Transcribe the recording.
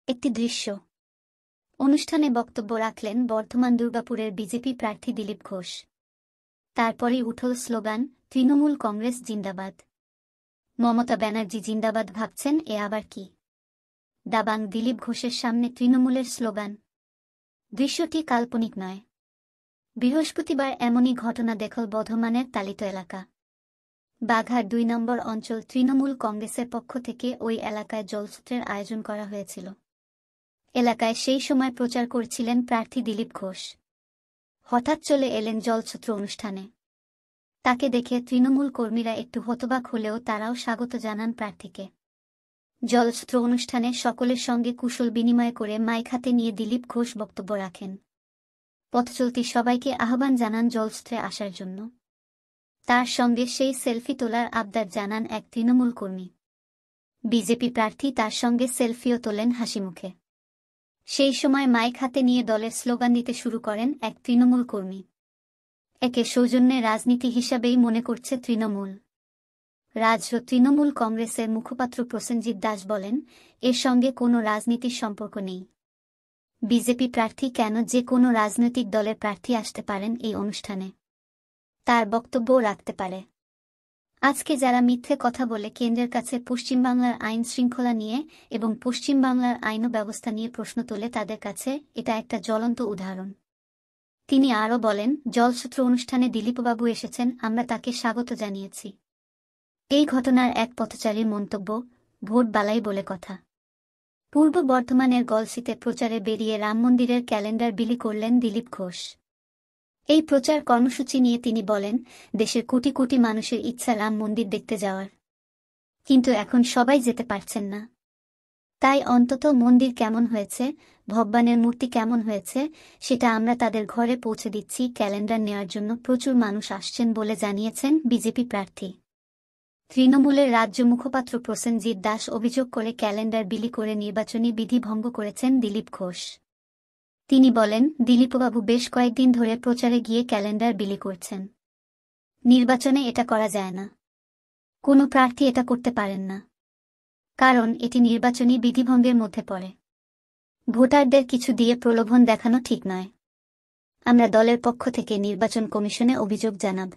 একটি দৃশ্য। অনুষ্ঠানে বক্তব্য রাখলেন বর্ধমান দুর্গাপুরের বিজেপি প্রার্থী দিলীপ ঘোষ। তারপরই উঠল স্লোগান, তৃণমূল কংগ্রেস জিন্দাবাদ। মমতা ব্যানার্জি জিন্দাবাদ ভাবছেন, এ আবার কি? দাবাং দিলীপ ঘোষের সামনে তৃণমূলের স্লোগান। দৃশ্যটি কাল্পনিক নয়। বৃহস্পতিবার এমনই ঘটনা দেখল বর্ধমানের তালিত এলাকা। বাঘার ২ নম্বর অঞ্চল তৃণমূল কংগ্রেসের পক্ষ থেকে ওই এলাকায় জলসূত্রের আয়োজন করা হয়েছিল। এলাকায় সেই সময় প্রচার করছিলেন প্রার্থী দিলীপ ঘোষ। হঠাৎ চলে এলেন জলসূত্র অনুষ্ঠানে। তাকে দেখে তৃণমূল কর্মীরা একটু হতবাক হলেও তারাও স্বাগত জানান প্রার্থীকে। জলসূত্র অনুষ্ঠানে সকলের সঙ্গে কুশল বিনিময় করে মাইক হাতে নিয়ে দিলীপ ঘোষ বক্তব্য রাখেন। পথচলতি সবাইকে আহ্বান জানান জলসূত্রে আসার জন্য। তার সঙ্গে সেই সেলফি তোলার আবদার জানান এক তৃণমূল কর্মী। বিজেপি প্রার্থী তার সঙ্গে সেলফিও তোলেন হাসিমুখে। সেই সময় মাইক হাতে নিয়ে দলের স্লোগান দিতে শুরু করেন এক তৃণমূল কর্মী। একে সৌজন্যে রাজনীতি হিসাবেই মনে করছে তৃণমূল। তৃণমূল কংগ্রেসের মুখপাত্র প্রসেনজিৎ দাস বলেন, এর সঙ্গে কোনো রাজনীতির সম্পর্ক নেই। বিজেপি প্রার্থী কেন, যে কোনো রাজনৈতিক দলের প্রার্থী আসতে পারেন এই অনুষ্ঠানে, তার বক্তব্যও রাখতে পারে। আজকে যারা মিথ্যে কথা বলে কেন্দ্রের কাছে পশ্চিমবাংলার আইন শৃঙ্খলা নিয়ে এবং পশ্চিমবাংলার আইন ব্যবস্থা নিয়ে প্রশ্ন তোলে, তাদের কাছে এটা একটা জ্বলন্ত উদাহরণ। তিনি আরও বলেন, জলসূত্র অনুষ্ঠানে দিলীপবাবু এসেছেন, আমরা তাকে স্বাগত জানিয়েছি। এই ঘটনার এক পথচারীর মন্তব্য, ভোট বালাই বলে কথা। পূর্ব বর্ধমানের গলসিতে প্রচারে বেরিয়ে রাম মন্দিরের ক্যালেন্ডার বিলি করলেন দিলীপ ঘোষ। এই প্রচার কর্মসূচি নিয়ে তিনি বলেন, দেশের কোটি কোটি মানুষের ইচ্ছা রাম মন্দির দেখতে যাওয়ার, কিন্তু এখন সবাই যেতে পারছেন না। তাই অন্তত মন্দির কেমন হয়েছে, ভগবানের মূর্তি কেমন হয়েছে, সেটা আমরা তাদের ঘরে পৌঁছে দিচ্ছি। ক্যালেন্ডার নেওয়ার জন্য প্রচুর মানুষ আসছেন বলে জানিয়েছেন বিজেপি প্রার্থী। তৃণমূলের রাজ্য মুখপাত্র প্রসেনজিৎ দাস অভিযোগ করে ক্যালেন্ডার বিলি করে নির্বাচনী বিধি ভঙ্গ করেছেন দিলীপ ঘোষ। তিনি বলেন, দিলীপবাবু বেশ কয়েকদিন ধরে প্রচারে গিয়ে ক্যালেন্ডার বিলি করছেন। নির্বাচনে এটা করা যায় না। কোনো প্রার্থী এটা করতে পারেন না, কারণ এটি নির্বাচনী বিধিভঙ্গের মধ্যে পড়ে। ভোটারদের কিছু দিয়ে প্রলোভন দেখানো ঠিক নয়। আমরা দলের পক্ষ থেকে নির্বাচন কমিশনে অভিযোগ জানাব।